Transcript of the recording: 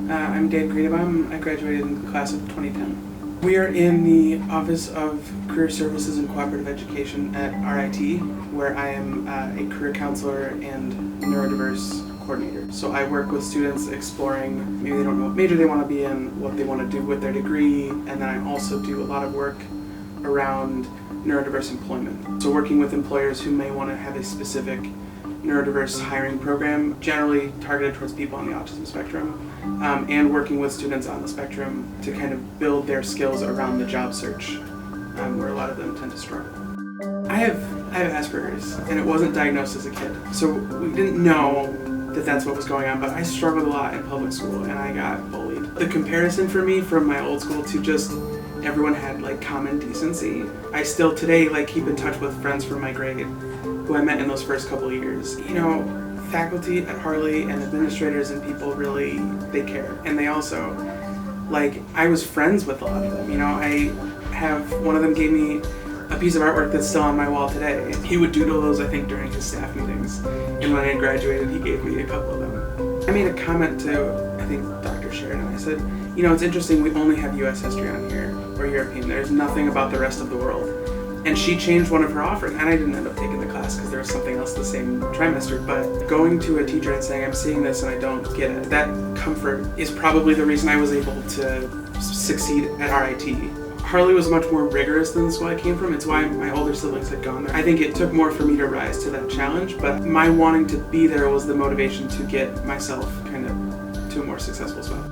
I'm Dave Greenebaum. I graduated in the class of 2010. We are in the Office of Career Services and Cooperative Education at RIT, where I am a career counselor and neurodiverse coordinator. So I work with students exploring, maybe they don't know what major they want to be in, what they want to do with their degree, and then I also do a lot of work around neurodiverse employment. So working with employers who may want to have a specific neurodiverse hiring program, generally targeted towards people on the autism spectrum, and working with students on the spectrum to kind of build their skills around the job search, where a lot of them tend to struggle. I have Asperger's, and it wasn't diagnosed as a kid, so we didn't know that that's what was going on, but I struggled a lot in public school, and I got bullied. The comparison for me from my old school to just everyone had like common decency. I still today keep in touch with friends from my grade who I met in those first couple of years. You know, faculty at Harley and administrators and people really, they care. And they also, I was friends with a lot of them. You know, one of them gave me a piece of artwork that's still on my wall today. He would doodle those, I think, during his staff meetings. And when I graduated, he gave me a couple of them. I made a comment to, I think, Dr. Sheridan. I said, you know, it's interesting, we only have US history on here, or European. There's nothing about the rest of the world. And she changed one of her offerings, and I didn't end up taking the class because there was something else the same trimester, but going to a teacher and saying, I'm seeing this and I don't get it, that comfort is probably the reason I was able to succeed at RIT. Harley was much more rigorous than the school I came from. It's why my older siblings had gone there. I think it took more for me to rise to that challenge, but my wanting to be there was the motivation to get myself kind of to a more successful spot.